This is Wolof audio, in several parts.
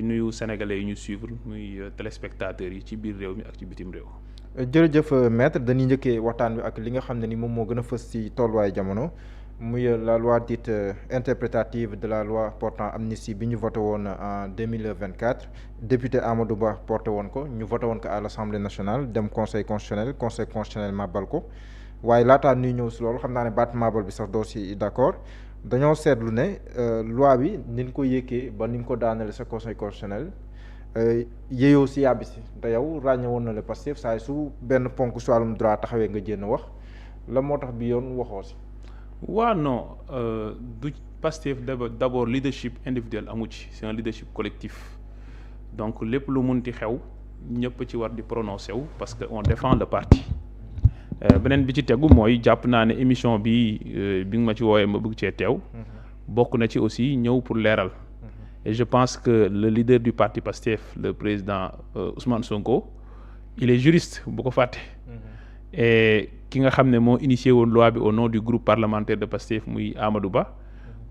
nuyu sénégalais yi ñu suivre muy téléspectateurs yi ci biir réew mi ak ci bitim réew. jërëjëf maître dañuy njëkkee waxtaan wi ak li nga xam ne ni moom moo gën a fës ci tolluwaayu jamono muy la loi dite interprétative de la loi portant amnistie bi ñu voté woon en 2024 député Amadou Ba porté woon ko ñu voté woon ko à l'Assemblée nationale dem conseil constitutionnel màbbal ko waaye laataa ñuy ñëw si loolu xam naa ne baat màbbal bi sax doo si d'accord dañoo seetlu ne loi bi ni ñu ko yëkkee ba ni ñu ko daanale sa conseil constitutionnel yéeyoo si yàbbi si te yow ràññe woon na le Pastef saa su benn ponk su wàllum droit taxawee nga jénn wax la moo tax bi yoon waxoo si. waaw non du Pastef d'abord leadership individuel amu ci c'est un leadership collectif donc lépp lu munti xew ñëpp ci war di prononcer wu parce que on défend le parti. beneen bi ci tegu mooy jàpp naa ne émission bi nga ma ci woowee ma bëgg cee teew. bokk na ci aussi ñëw pour leeral. et je pense que le leader du parti Pastef le président Ousmane Sonko il est juriste bu ko fàtte. et ki nga xam ne moo initié woon loi bi au nom du groupe parlementaire de Pastef muy Amadou Ba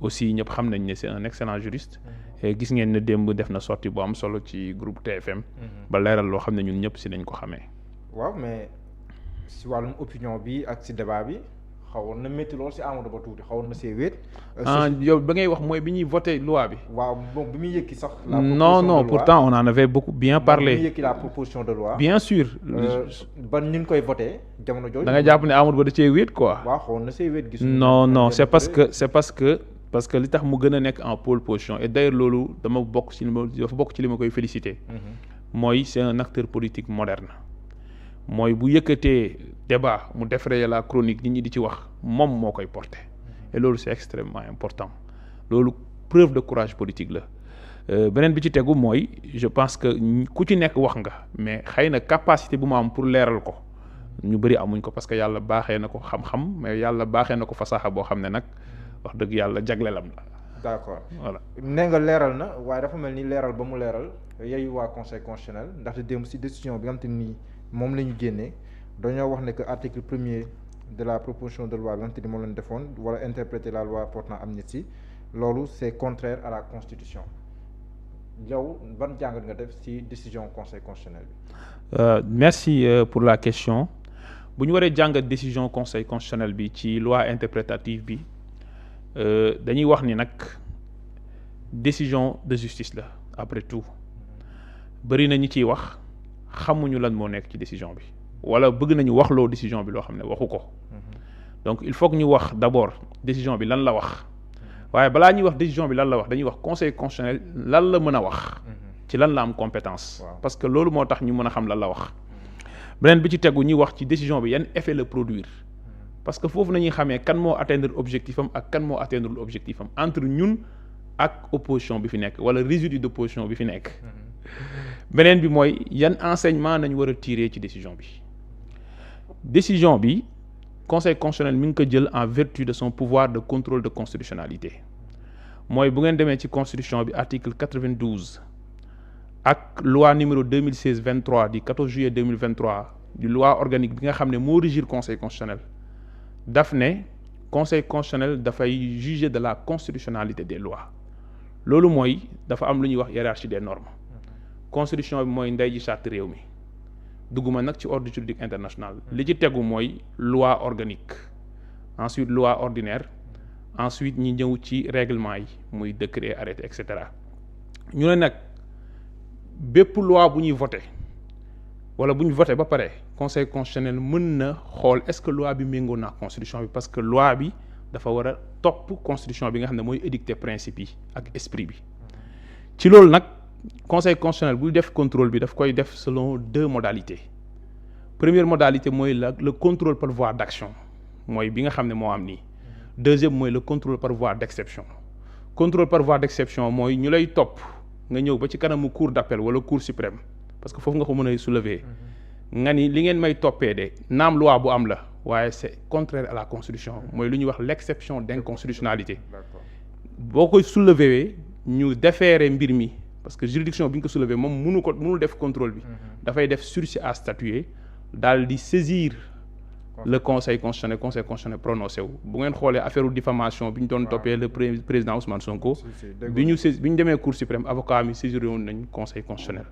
aussi ñëpp xam nañ ne c'est un excellent juriste. et gis ngeen ne démb def na sortie bu am solo ci groupe TFM. ba leeral loo xam ne ñun ñëpp si nañ ko xamee. waaw mais si wàllum opinion bi ak si débat bi xawoon na métti lool si Amadou Ba tuuti xawoon na see wéet. yow ba ngay wax mooy bi ñuy voté loi bi. waaw bon bi muy yëkki sax. non pourtant on en avait beaucoup bien parlé. bi muy yëkki la proposition de loi. bien sûr. ban ñu ngi koy voté jamono jooju. da nga jàpp ne Amadou Ba da cee wéet quoi. waaw xawoon na see wéet gis. non c'est parce que li tax mu gën a nekk en pole position et d'ailleurs loolu dafa bokk ci li ma koy féliciter. mooy c'est un acteur politique moderne. mooy bu yëkkatee débat mu défrayer la chronique nit ñi di ci wax moom moo koy porter et loolu c'est extrêmement important loolu preuve de courage politique la beneen bi ci tegu mooy je pense que ku ci nekk wax nga mais xëy na capacité bu mu am pour leeral ko ñu bëri amuñ ko parce que yàlla baaxee na ko xam-xam mais yàlla baaxee na ko fasaxa boo xam ne nag wax dëgg yàlla jagleelam la. d'accord voilà nee nga leeral na waaye dafa mel ni leeral ba mu leeral yeyu waa conseil constitutionnel ndaxte démb si décision bi nga xam te ni moom la ñu génnee dañoo wax ne que article premier de la proposition de loi bi nga xam te ni moom la ñu defoon wala interpréter la loi portant amnistie loolu c'est contraire à la constitution yow ban jàngat nga def ci décision conseil constitutionnel bi. Merci pour la question bu ñu waree jàngat décision conseil constitutionnel bi ci loi interprétative bi dañuy wax ni nag décision de justice la après tout bëri na ñi ciy wax. xamuñu lan moo nekk ci décision bi wala bëgg nañu waxloo décision bi loo xam ne waxu ko donc il faut que ñu wax d'abord décision bi lan la wax waaye balaa ñuy wax décision bi lan la wax dañuy wax conseil constitutionnel lan la mën a wax ci lan la am compétence parce que loolu moo tax ñu mën a xam lan la wax beneen bi ci tegu ñuy wax ci décision bi yan effet la produire parce que foofu nañuy xamee kan moo atteindre objectif am ak kan moo atteindre objectif am entre ñun ak opposition bi fi nekk wala résidu d'opposition bi fi nekk beneen bi mooy yan enseignement nañu war a tirer ci décision bi conseil constitutionnel mi ngi ko jël en vertu de son pouvoir de contrôle de constitutionnalité mooy bu ngeen demee ci constitution bi article 92 ak loi numéro 2016-23 du 14 juillet 2023 du loi organique bi nga xam ne moo régir conseil constitutionnel daf ne conseil constitutionnel dafay juger de la constitutionnalité des lois loolu mooy dafa am lu ñuy wax hiérarchie des normes constitution bi mooy ndey ji charte réew mi dugguma nag ci ordre juridique international li ci tegu mooy loi organique ensuite loi ordinaire ensuite ñi ñëw ci règlement yi muy décret arrêté et cetera ñu ne nag bépp loi bu ñuy voté wala bu ñu voté ba pare conseil constitutionnel mën na xool est-ce que loi bi méngoo na constitution bi parce que loi bi dafa war a topp constitution bi nga xam ne mooy édicter principe yi ak esprit bi ci loolu nag conseil constitutionnel buy def contrôle bi daf koy def selon deux modalités première modalité mooy le contrôle par voie d'action mooy bi nga xam ne moo am nii deuxième mooy le contrôle par voie d'exception contrôle par voie d'exception mooy ñu lay topp nga ñëw ba ci kanamu cour d'appel wala cour suprême parce que foofu nga ko mën a soulever nga ni li ngeen may toppee de naam loi bu am la waaye c'est contraire à la constitution mooy lu ñuy wax l'exception d'inconstitutionnalité boo koy soulever ñu déférer mbir mi parce que juridiction bi ñu ko soulever moom mënul def contrôle bi dafay def sursis à statuer daal di saisir le conseil constitutionnel prononcé wu bu ngeen xoolee affaire diffamation bi ñu doon toppee le président Ousmane Sonko bi ñu demee cour suprême avocat mi saisiré woon nañ conseil constitutionnel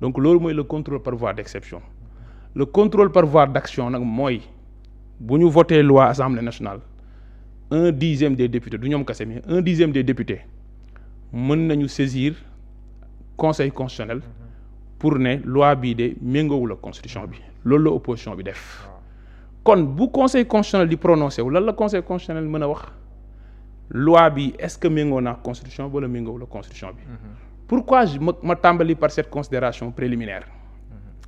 donc loolu mooy le contrôle par voie d'exception le contrôle par voie d'action nag mooy bu ñu voté loi assemblée nationale 1/10 des députés du ñoom kese mais 1/10 des députés mën nañu saisir conseil constitutionnel pour ne loi bii de méngoowul ak constitution bi loolu la opposition bi def kon bu conseil constitutionnel di prononcé wu lan la conseil constitutionnel mën a wax loi bi est-ce que méngoo na constitution wala méngoowul ak constitution bi pourquoi ma tàmbali par cette considération préliminaire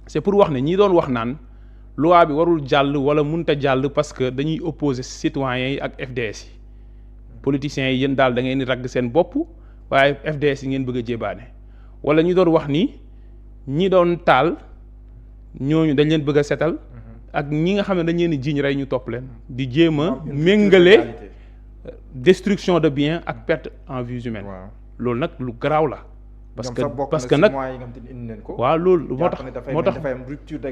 c'est pour wax ne ñi doon wax naan loi bi warul jàll wala mënta jàll parce que dañuy opposer citoyens yi ak FDS yi politiciens yi yéen daal da ngeen di ragg seen bopp waaye FDS yi ngeen bëgg a jébaane wala ñi doon wax ni ñi doon taal ñooñu dañ leen bëgg a setal ak ñi nga xam ne dañ leen di jiiñ rey ñu topp leen di jéem a méngale destruction de biens ak perte en vies humaines loolu nag lu garaaw la parce que nag waaw loolu moo tax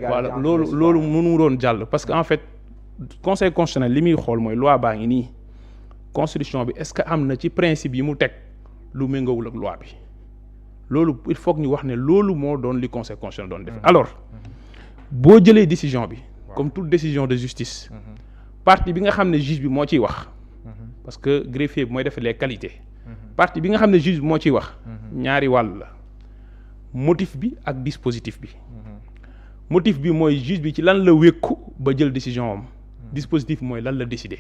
voilà loolu mënu doon jàll parce que en fait conseil constitutionnel li muy xool mooy loi baa ngi nii constitution bi est-ce que am na ci principe yi mu teg lu méngoowul ak loi bi loolu il faut que ñu wax ne loolu moo doon li conseil constitutionnel doon def alors boo jëlee décision bi comme toute décision de justice partie bi nga xam ne juge bi moo ciy wax parce que greffier bi mooy def les qualités partie bi nga xam ne juge bi moo ciy wax ñaari wàll la motif bi ak dispositif bi motif bi mooy juge bi ci lan la wékku ba jël décision am dispositif mooy lan la décider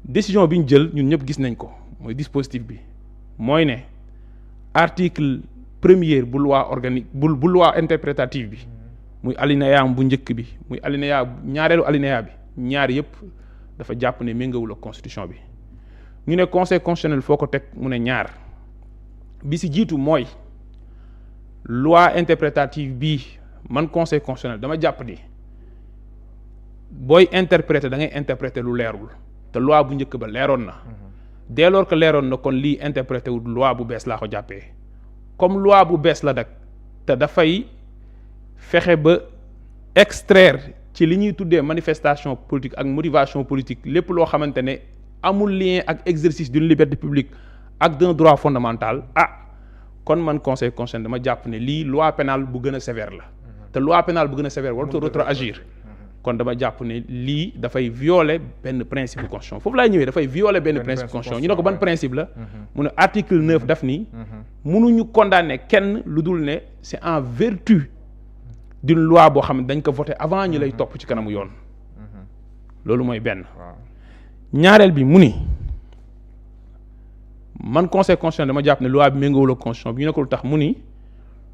décision bi ñu jël ñun ñëpp gis nañ ko mooy dispositif bi mooy ne article premier bu loi organique bu loi interprétative bi muy alinéa bu njëkk bi muy alinéa ñaareelu alinéa bi ñaar yëpp dafa jàpp ne méngawul ak constitution bi ñu ne conseil constitutionnel foo ko teg mu ne ñaar bi si jiitu mooy loi interprétative bii man conseil constitutionnel dama jàpp ni booy interpréter da ngay interpréter lu leerul te loi bu njëkk ba leeroon na dès lors que leeroon na kon lii interpréter wu loi bu bees laa ko jàppee comme loi bu bees la nag te dafay fexe ba extraire ci li ñuy tuddee manifestation politique ak motivation politique lépp loo xamante ne amul lien ak exercice d'une liberté publique ak d'un droit fondamental kon man conseil constitutionnel dama jàpp ne lii loi pénale bu gën a sévère la te loi pénale bu gën a sévère warut a rétroagir kon dama jàpp ne lii dafay violer benn principe constitution foofu laay ñëwee dafay violer benn principe constitution ñu ne ko ban principe la mu ne article 9 daf ni mënuñu condamner kenn lu dul ne c'est en vertu d'une loi boo xam ne dañ ko voté avant ñu lay topp ci kanamu yoon loolu mooy benn ñaareel bi mu ni man conseil constitutionnel dama jàpp ne loi bi méngoowul ak constitution bi ñu ne ko lu tax mu ni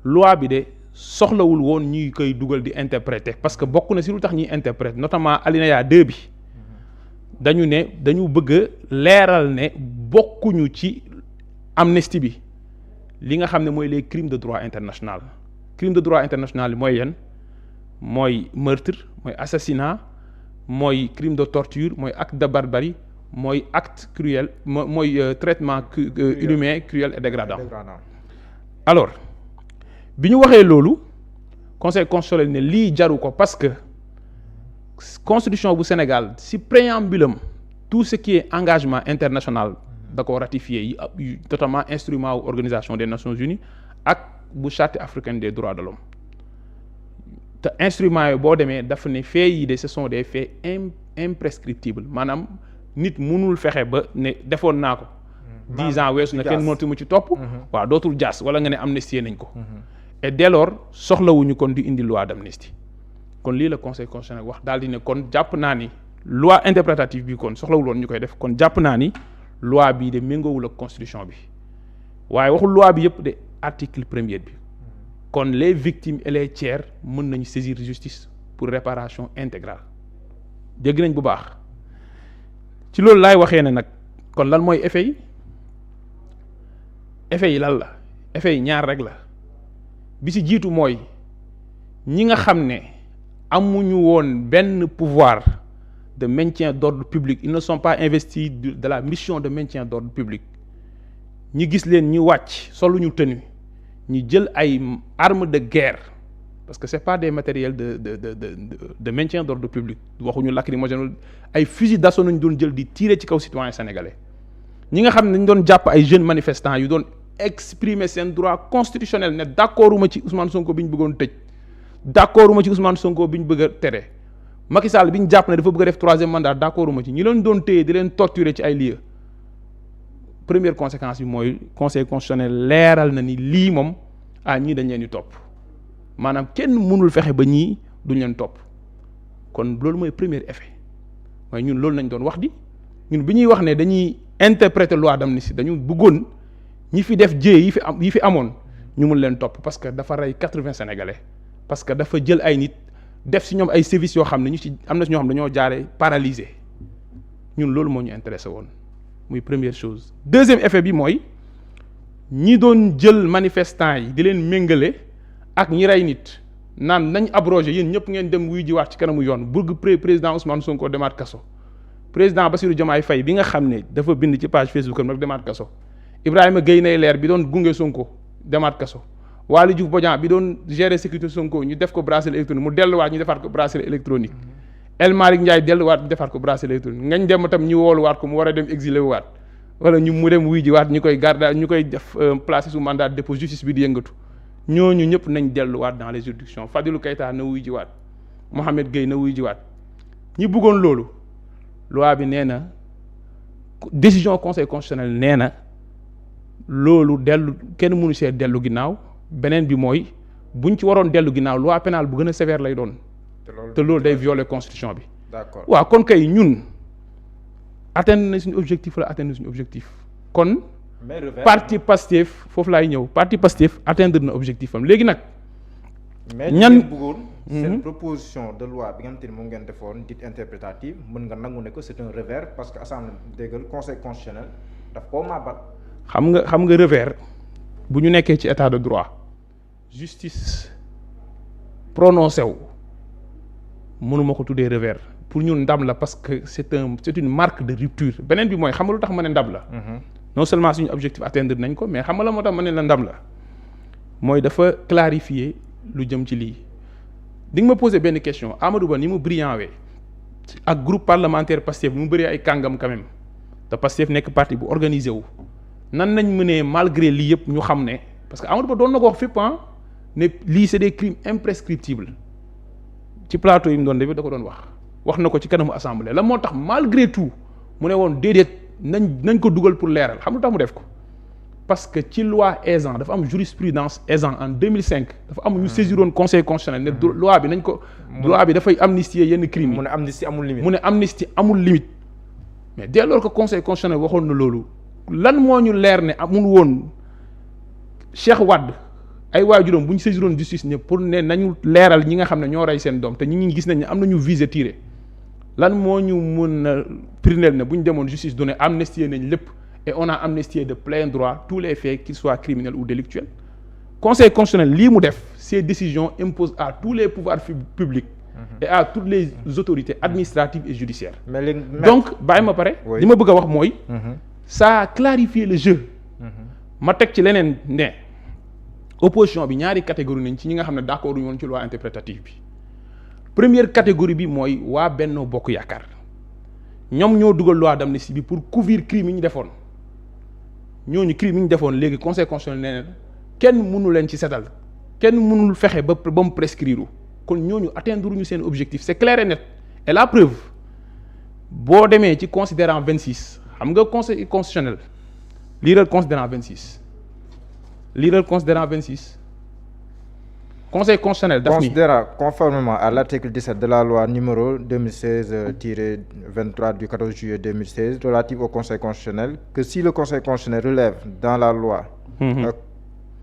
loi bi de soxlawul woon ñuy koy dugal di interpréter parce que bokk na si lu tax ñuy interpréter notamment alinéa 2 bi dañu bëgg a leeral ne bokkuñu ci amnistie bi li nga xam ne mooy les crimes de droit international crime de droit international yi mooy yan mooy meurtre mooy assassinat mooy crime de torture mooy acte de barbarie mooy acte cruel mooy traitement inhumain cruel et dégradant alors bi ñu waxee loolu conseil constitutionnel ne lii jaru ko parce que constitution bu Sénégal si préambule tout ce qui est engagement international da ko ratifié yi notamment instrument wu organisation des Nations Unies ak bu charte africaine des droits de l'homme te instruments yi boo demee dafa ne faits yi de ce sont des faits imprescriptibles maanaam nit mënul fexe ba ne defoon naa ko 10 ans weesu na kenn mënatu mu ci topp waaw dootul jaas wala nga ne amnistie nañ ko et dès lors soxlawuñu kon di indi loi d'amnistie kon lii la conseil constitutionnel wax daal di ne kon jàpp naa ni loi interprétative bi kon soxlawul woon ñu koy def kon jàpp naa ni loi bii de méngoowul ak constitution bi waaye waxul loi bi yëpp de article premier bi kon les victimes et les tiers mën nañu saisir justice pour réparation intégrale dégg nañ bu baax ci loolu laay waxee ne nag kon lan mooy effet yi lan la effet yi ñaar rek la bi ci jiitu mooy ñi nga xam ne amuñu woon benn pouvoir de maintien d'ordre public ils ne sont pas investis de la mission de maintien d'ordre public ñi gis leen ñu wàcc soluñu tenue ñu jël ay armes de guerre parce que c'est pas des matériels de maintien d'ordre public waxuñu lacrymogène ay fusil d'assaut nañ doon jël di tirer ci kaw citoyen sénégalais ñi nga xam ne dañ doon jàpp ay jeunes manifestants yu doon exprimer seen droit constitutionnel ne d'accorduma ci Ousmane Sonko bi ñu bëggoon tëj d'accorduma ci Ousmane Sonko bi ñu bëgg a tere Macky Sall bi ñu jàpp ne dafa bëgg a def 3e mandat d'accorduma ci ñi leen doon téye di leen torturer ci ay lieux première conséquence bi mooy conseil constitutionnel leeral na ni lii moom ñii dañ leen di topp maanaam kenn mënul fexe ba ñii duñ leen topp kon loolu mooy premier effet mooy ñun loolu lañ doon wax di ñun bi ñuy wax ne dañuy interpréter loi d'amnistie dañu bëggoon ñi fi def jéey yi fi amoon ñu mun leen topp parce que dafa rey 80 sénégalais parce que dafa jël ay nit def si ñoom ay services yoo xam ne ñu ci am na si ñoo xam dañoo jaaree paralysé ñun loolu moo ñu intéressé woon muy première chose. deuxième effet bi mooy ñi doon jël manifestants yi di leen méngale ak ñi rey nit naan nañ abrogé yéen ñëpp ngeen dem wuy jiwaat ci kanamu yoon bëgg président Ousmane Sonko demaat kaso président Bassirou Diomaye Faye bi nga xam ne dafa bind ci page Facebook am rek demaat kaso Ibrahima Gueye nay leer bi doon gunge Sonko demaat kaso Waly Diouf Bodian bi doon gérer sécurité Sonko ñu def ko bracelet électronique mu delluwaat ñu defaat ko bracelet électronique El Malick Ndiaye delluwaat ñu defaat ko bracelet électronique ngañ dem tam ñu wooluwaat ko mu war a dem exilé waat wala mu dem wuy jiwaat ñu koy garda ñu koy def placé sous mandat de dépôt justice bi di yëngatu ñooñu ñëpp nañ delluwaat dans les juridictions Fadilou Keita na wuy jiwaat Mohamed Gueye na wuy jiwaat ñi bëggoon loolu loi bi nee na décision conseil constitutionnel nee na loolu dellu kenn mënu see dellu ginnaaw beneen bi mooy buñ ci waroon dellu ginnaaw loi pénale bu gën a sévère lay doon te loolu day violer constitution bi. D'accord waaw kon kay ñun atteindre na suñu objectif la atteindre suñu objectif kon parti Pastef foofu laay ñëw parti Pastef atteindre na objectif am léegi nag ñan bëggoon seen proposition de loi bi nga xamante ni moom ngeen defoon dite interprétative mën nga nangu ne que c'est un revers parce que assemblée déggal conseil constitutionnel daf koo màbbal. xam nga revers bu ñu nekkee ci état de droit justice prononcé wu mënuma ko tuddee revers pour ñun ndam la parce que c'est une marque de rupture beneen bi mooy xam nga lu tax ma ne ndam la. non seulement suñu objectif atteindre nañ ko mais xam nga la moo tax ma ne la ndam la mooy dafa clarifier lu jëm ci lii di nga ma poser benn question Amadou Ba ni mu brillant wee ak groupe parlementaire Pastef mu bëree ay kàngam quand même te Pastef nekk parti bu organisé wu nan nañ mënee malgré lii yëpp ñu xam ne parce que Amadou Ba doon na ko wax fépp ne lii c'est des crimes imprescriptibles ci plateau yi mu doon def da ko doon wax na ko ci kanamu assemblée la moo tax malgré tout mu ne woon déedéet nañ ko dugal pour leeral xam lu tax mu def ko parce que ci loi Ezzan dafa am jurisprudence Ezzan en 2005 dafa am ñu saisiroon conseil constitutionnel ne loi bi nañ ko loi bi dafay amnistier yenn crimes yi. mu ne amnistie amul limite mais dès lors que conseil constitutionnel waxoon na loolu lan moo ñu leer ne amul woon Cheikh Wade ay waajuram bu ñu saisiroon justice ñëpp pour ne nañu leeral ñi nga xam ne ñoo rey seen doom te ñi gis nañ ne am nañu visé tiré lan moo ñu mën a firndeel ne bu ñu demoon justice donné amnistier nañ lépp et on a amnistié de plein droit tous les faits qu'ils soient criminels ou délictuels conseil constitutionnel lii mu def ces décisions imposent à tous les pouvoirs publics et à toutes les autorités administratives et judiciaires donc bàyyi ma pare li ma bëgg a wax mooy ça a clarifié le jeu ma teg ci leneen ne opposition bi ñaari catégorie nañ ci ñi nga xam ne d'accord uñu woon ci loi interprétative bi première catégorie bi mooy waa Benno Bokk Yaakaar ñoom ñoo dugal loi d'amnistie bi pour couvrir crime yi ñu defoon ñooñu crime yi ñu defoon léegi conseil constitutionnel nee na kenn mënu leen ci setal kenn mënul fexe ba mu prescrire kon ñooñu atteindre ñu seen objectif c'est clair et net et la preuve boo demee ci considérant 26 xam nga conseil constitutionnel liiral considérant 26 conseil constitutionnel daf ni considérant conformément à l'article 17 de la loi numéro 2016-23 du 14 juillet 2016 relative au conseil constitutionnel que si le conseil constitutionnel relève dans la loi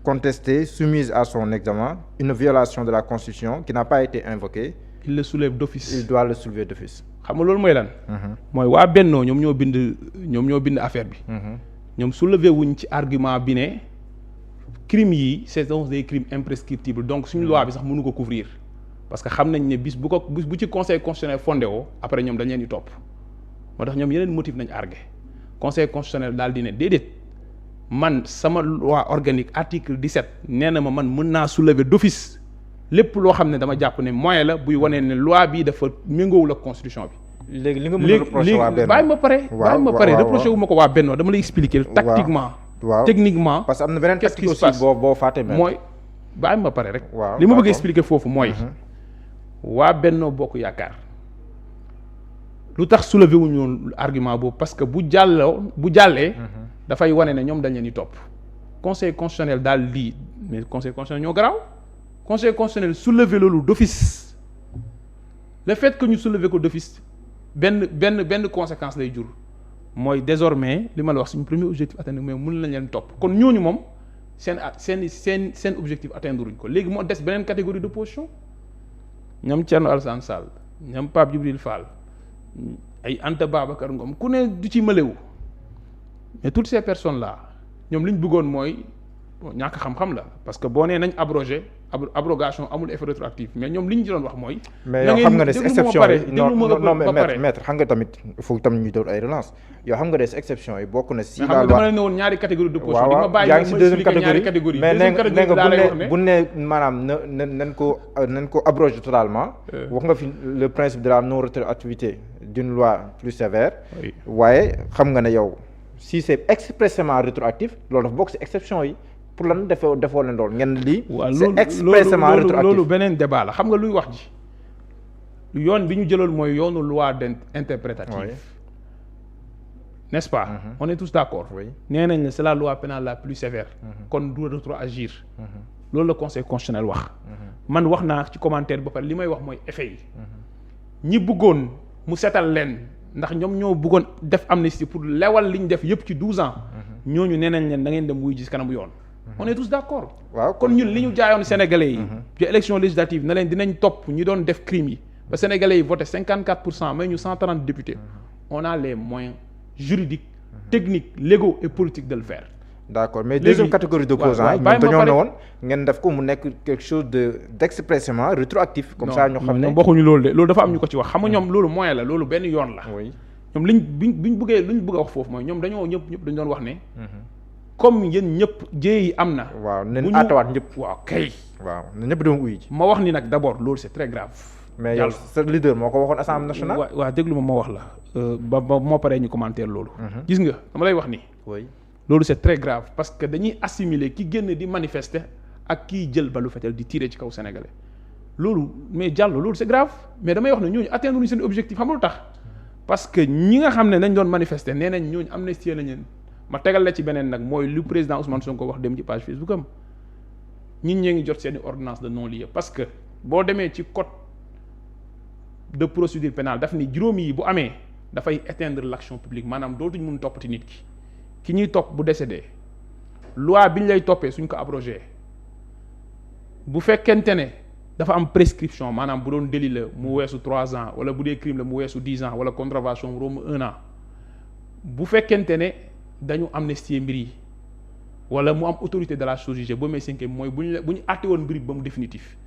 contestée soumise à son examen une violation de la constitution qui n'a pas été invoquée il le soulève d'office il doit le soulever d'office xam nga loolu mooy lan mooy waa Bennoo ñoom ñoo bind affaire bi ñoom soulever wuñ ci argument bi ne crimes yi c'est des crimes imprescriptibles donc suñu loi bi sax mënu ko couvrir parce que xam nañ ne bis bu ci conseil constitutionnel fondé woo après ñoom dañ leen di topp moo tax ñoom yeneen motif nañ argué conseil constitutionnel daal di ne déedéet man sama loi organique article 17 nee na ma man mën naa soulever d'office lépp loo xam ne dama jàpp ne moyen la buy wane ne loi bi dafa méngoowul ak constitution bi. léegi li nga mën a reprocher waa Benno bàyyi ma pare reproché wu ma ko waa Benno dama lay expliquer tactiquement techniquement parce que am na beneen tactique aussi boo fàtte mooy bàyyi ma pare rek li ma bëgg expliquer foofu mooy waa Benno Bokk Yaakaar lu tax soulever wuñu woon argument boobu parce que bu jàllee dafay wane ne ñoom dañ leen di topp conseil constitutionnel daal lii mais conseil constitutionnel ñoo garaaw conseil constitutionnel soulever loolu d'office le fait que ñu soulever ko d'office benn conséquence lay jur mooy désormais li ma la wax suñu premier objectif atteindre mais mën nañ leen topp kon ñooñu moom seen objectif atteindre uñ ko léegi moo des beneen catégorie d'opposition ñoom Thierno Alassane Sall ñoom Pape Djibril Fall ay Anta Babacar Ngom ku ne du ci mëlewu mais toutes ces personnes là ñoom li ñu bëggoon mooy ñàkk xam-xam la parce que boo nee nañ abrogation amul effet rétroactif mais ñoom li ñu ci doon wax mooy. mais yow xam nga des exceptions yi non mais maître xam nga tamit il faut tamit ñu doon ay relance yoo xam nga des exceptions yi bokk na si. la loi dama la ne woon ñaari catégorie de position di ma bàyyi yaa ngi si deuxième catégorie mais nee nga bu ne maanaam nañ ko abroger totalement. wax nga fi le principe de la non rétroactivité d'une loi plus sévère. waaye xam nga ne yow si c'est expressément rétroactif loolu dafa bokk si exception yi. pour lan defoo leen lool ngeen lii. c'est expressément rétroactif loolu beneen débat la xam nga luy wax ji yoon bi ñu jëloon mooy yoonu loi interprétative n'est-ce pas. On est tous d'accord. nee nañ ne c'est la loi pénale la plus sévère. kon du rétroagir. loolu la conseil constitutionnel wax. man wax naa ci commentaire ba pare li may wax mooy effet yi. ñi bëggoon mu setal leen ndax ñoom ñoo bëggoon def amnistie pour lewal li ñu def yëpp ci 12 ans. ñooñu nee nañ leen da ngeen dem wuy gis kanamu yoon. on est tous d'accord. waaw kon ñun li ñu jaayoon sénégalais yi. ci élection législative na leen dinañ topp ñi doon def crime yi. ba sénégalais yi voté 54% mais ñu 130 députés. on a les moyens juridiques techniques légaux et politiques de le faire. d'accord mais deuxième catégorie d'opposants yi ñoom dañoo ne woon ngeen def ko mu nekk quelque chose d'expressément rétroactif. comme ça ñu xam ne non waxuñu loolu de loolu dafa am ñu ko ci wax xam nga ñoom loolu moyen la loolu benn yoon la. ñoom liñ biñ bëggee luñ bëgg a wax foofu mooy ñoom dañoo ñëpp dañu doon wax ne. comme yéen ñëpp jéey am na. waaw nañ àttewaat ñëpp. waaw kay. waaw na ñëpp dama uyu ji. ma wax ni nag d'abord loolu c'est très grave. mais yow sa leader moo ko waxoon assemblée nationale. waaw déglu ma wax la ba moo paree ñu commenter loolu. gis nga dama lay wax ni. oui loolu c'est très grave parce que dañuy assimiler ki génn di manifester ak kiy jël balu fetel di tirer ci kaw sénégalais loolu mais Diallo loolu c'est grave mais damay wax ne ñooñu atteindre ñu seen objectif xam nga lu tax parce que ñi nga xam ne dañ doon manifester nee nañ ñooñu amnistie nañ leen ma tegal la ci beneen nag mooy lu président Ousmane Sonko wax dem ci page Facebook am ñun ñee ngi jot seeni ordonnance de non-lieu parce que boo demee ci code de procédure pénale daf ni juróomi yi bu amee dafay éteindre l'action publique maanaam dootuñ mun toppati nit ki ñuy topp bu décédé loi bi ñu lay toppee suñ ko abrogé bu fekkente ne dafa am prescription maanaam bu doon délit la mu weesu 3 ans wala bu dee crime la mu weesu 10 ans wala contravention mu romb 1 an bu fekkente ne dañu amnistier mbir yi wala mu am autorité de la chose jugée boo may cinquième mooy bu ñu àtte woon mbir ba mu définitif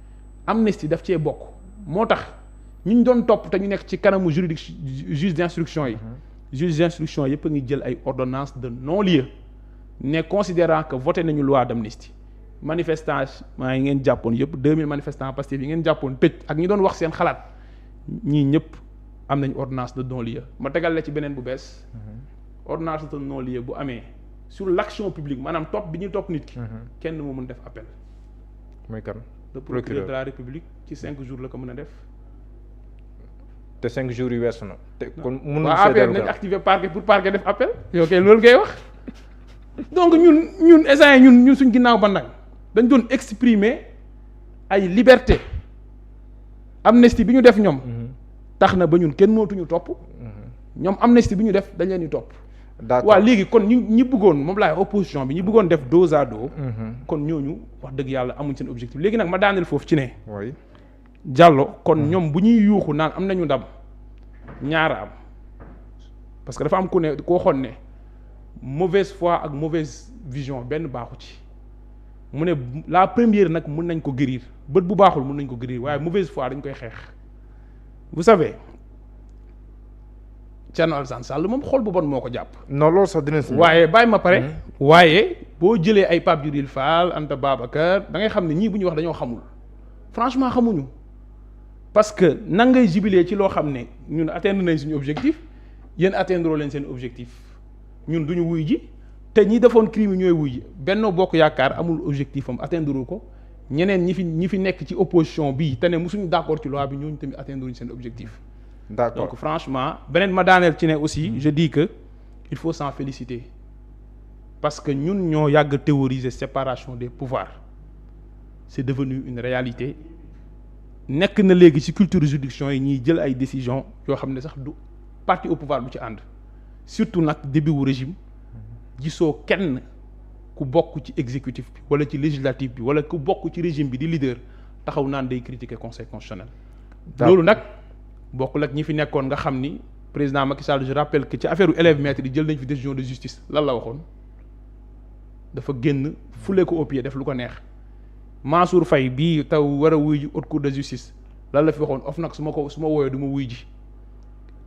amnistie daf cee bokk moo tax ñu doon topp te ñu nekk ci kanamu juridique juge d'instruction yi. juge d'instruction yëpp a ngi jël ay ordonnance de non-lieu ne considérant que voté nañu loi d'amnistie manifestants yi ngeen jàppoon yëpp 2000 manifestants Pastef yi ngeen jàppoon tëj ak ñi doon wax seen xalaat ñii ñëpp am nañ ordonnance de non-lieu ma tegal la ci beneen bu bees. ordonnance de non-lieu bu amee sur l'action publique maanaam topp bi ñuy topp nit ki. kenn moo mën def appel. mooy kan le procureur de la République ci 5 jours la ko mën a def. te 5 jours yu weesu na. te kon mënuñu waaw affaire nañ activer parquet pour parquet def appel. yow kay loolu ngay wax donc ñun essayé ñun suñ ginnaaw ba nag dañ doon exprimer ay liberté amnistie bi ñu def ñoom. tax na ba ñun kenn mootuñu topp. ñoom amnistie bi ñu def dañ leen di topp. d'accord waaw léegi kon ñi bëggoon moom laay opposition bi ñi bëggoon def dos à dos. kon ñooñu wax dëgg yàlla amuñ seen objectif léegi nag ma daaneel foofu ci ne. oui. Diallo kon ñoom bu ñuy yuuxu naan am nañu ndam ñaara am parce que dafa am ku ne koo xoon ne mauvaise foi ak mauvaise vision benn baaxu ci mu ne la première nag mën nañ ko guérir bët bu baaxul mën nañ ko guérir waaye mauvaise foi dañ koy xeex vous savez Thierno Alassane Sall moom xol bu bon moo ko jàpp. non loolu sax dina si. waaye bàyyi ma pare. waaye boo jëlee ay Pape Djibril Fall Anta Babacar da ngay xam ne ñii bu ñuy wax dañoo xamul. franchement xamuñu parce que nan ngay jubiler ci loo xam ne ñun atteindre nañ suñu objectif yéen atteindre leen seen objectif ñun duñu wuy ji te ñi defoon crime ñooy wuy ji Benno Bokk Yaakaar amul objectif am atteindre ko ñeneen ñi fi nekk ci opposition bi te ne musuñu d'accord ci loi bi ñooñu tamit atteindre seen objectif. D'accord. Donc franchement beneen ma daaneel ci ne aussi je dis que il faut s'en féliciter parce que ñun ñoo yàgg théoriser séparation des pouvoirs c'est devenu une réalité nekk na léegi ci culture juridiction yi ñuy jël ay décisions yoo xam ne sax du parti au pouvoir bu ci ànd surtout nag début wu régime gisoo kenn ku bokk ci exécutif bi wala ci législatif bi wala ku bokk ci régime bi di leader taxaw naan day critiquer conseil constitutionnel. loolu nag bokkul ak ñi fi nekkoon nga xam ni président Macky Sall je rappelle que ci affaire élèves maîtres yi jël nañ fi décision de justice lan la waxoon dafa génn fule ko au pied def lu ko neex Mansour Faye bii taw war a wuy ji haute cour de justice lan la fi waxoon of nag su ma wooyee du ma wuy ji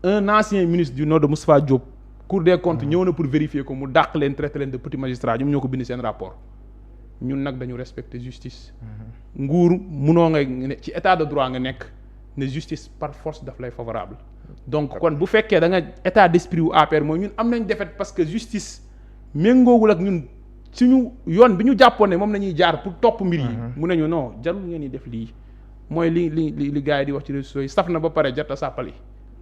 un ancien ministre du nom de Moustapha Diop cour des comptes ñëw na pour vérifier ko mu dàq leen traité leen de petit magistrat ñoom ñoo ko bind seen rapport ñun nag dañu respecter justice nguur munoo nga ci état de droit nga nekk ne justice par force daf lay favorable donc kon bu fekkee da nga état d'esprit wu APR mooy ñun am nañ défaite parce que justice méngoowul ak ñun suñu yoon bi ñu jàppoon ne moom nañuy jaar pour topp mbir yi mu nañu non jarul ngeen di def lii mooy li gars yi di wax ci réseaux sociaux yi saf na ba pare jarta sàppali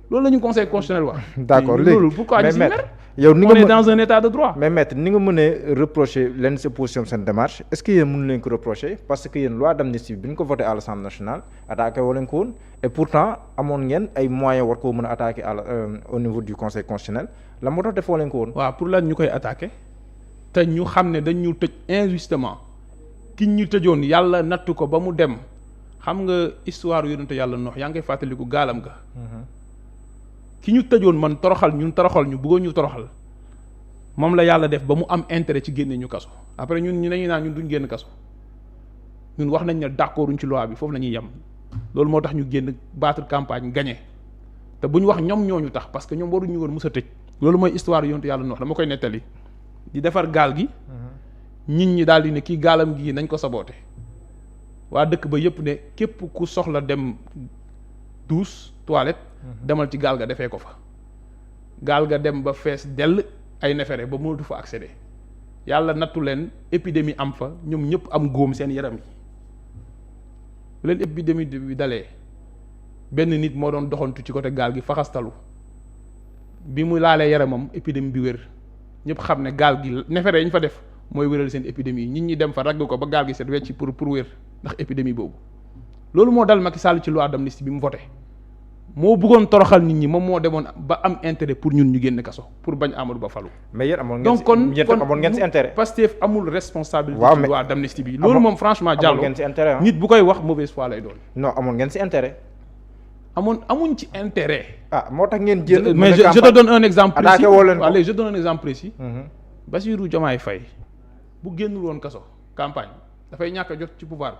loolu la ñu conseil constitutionnel wax. d'accord léegi loolu pourquoi ñu si mer yow ni nga on est dans un état de droit. mais maître ni nga mënee reprocher leen sa position seen démarche est-ce que yéen mënu leen ko reprocher parce que yéen loi d'amnistie bi ñu ko voté à l'Assemblée nationale attaqué woo leen ko woon et pourtant amoon ngeen ay moyens war koo mën a attaquer au niveau du conseil constitutionnel la moo tax defoo leen ko woon. waaw pour lan ñu koy attaqué te ñu xam ne dañ ñu tëj injustement ki ñu tëjoon yàlla nattu ko ba mu dem xam nga histoire yonente yàlla noox yaa ngi koy fàttaliku gaalam ga. ki ñu tëjoon man toroxal ñu bëggoon ñu toroxal moom la yàlla def ba mu am intérêt ci génne ñu kaso après ñun ñu nañu naan ñun duñ génn kaso ñun wax nañ ne d'accorduñ ci loi bi foofu la ñuy yem loolu moo tax ñu génn battre campagne gagné te bu ñu wax ñoom ñooñu tax parce que ñoom waruñu woon mës a tëj loolu mooy histoire yontu yàlla noox dama koy nettali di defar gaal gi nit ñi daal di ne kii gaalam gi nañ ko saboote waa dëkk ba yëpp ne képp ku soxla dem douche toilette demal ci gaal ga defee ko fa gaal ga dem ba fees dell ay nefere ba mënatu fa accéder yàlla nattu leen épidémie am fa ñoom ñëpp am góom seen yaram yi bu leen épidémie bi dalee benn nit moo doon doxantu ci côté gaal gi faxastalu bi mu laalee yaramam épidémie bi wér ñëpp xam ne gaal gi nefere yi ñu fa def mooy wéral seen épidémie yi nit ñi dem fa ragg ko ba gaal gi set wecc pour wér ndax épidémie boobu loolu moo dal Macky Sall ci loi d'amnistie bi mu voté moo bëggoon toroxal nit ñi moom moo demoon ba am intérêt pour ñun ñu génn kaso pour bañ Amadou Ba falu. mais yéen amoon ngeen donc kon amoon ngeen ci intérêt. Pastef amul responsabilité. waaw ci loi d'amnistie bi loolu moom franchement Diallo ngeen ci intérêt nit bu koy wax mauvaise foi lay doon. non amoon ngeen ci intérêt. amuñ ci intérêt. moo tax ngeen jël. mais je te donne un exemple précis. attaqué woo leen ko allez je donne un exemple précis. Bassirou Diomaye Faye bu génnul woon kaso campagne dafay ñàkk a jot ci pouvoir bi.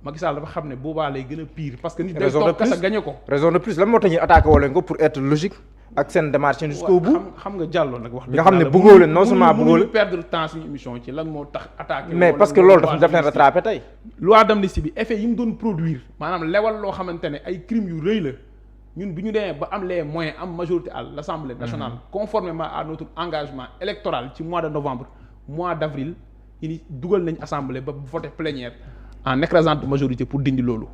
Macky Sall dafa xam ne boobaa lay gën a pire parce que nit day toog kasa gagné ko. raison de plus lan moo tax ñu attaqué woo leen ko pour être logique ak seen démarche jusqu'au bout. xam nga Diallo nag wax dëgg nga xam ne bëggoo leen non seulement bëggoo leen perdre temps suñu émission ci lan moo tax attaqué. mais parce que loolu daf leen rattrapé tey. loi d'amnistie bi effet yi mu doon produire maanaam lewal loo xamante ne ay crimes yu rëy la ñun bi ñu demee ba am les moyens am majorité à l'Assemblée nationale. conformément à notre engagement électoral ci mois de novembre mois d'avril dugal nañ assemblée ba voté plénière. en écrasante majorité pour dindi loolu.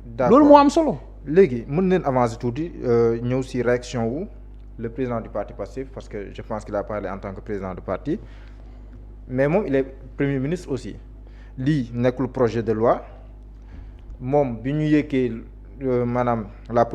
d'accord loolu moo am solo. léegi mën leen avancer tuuti ñëw ci réaction wu le président du parti Pastef parce que je pense qu'il a parlé en tant que président du parti mais moom il est premier ministre aussi lii nekkul projet de loi moom bi ñu yëkkee maanaam la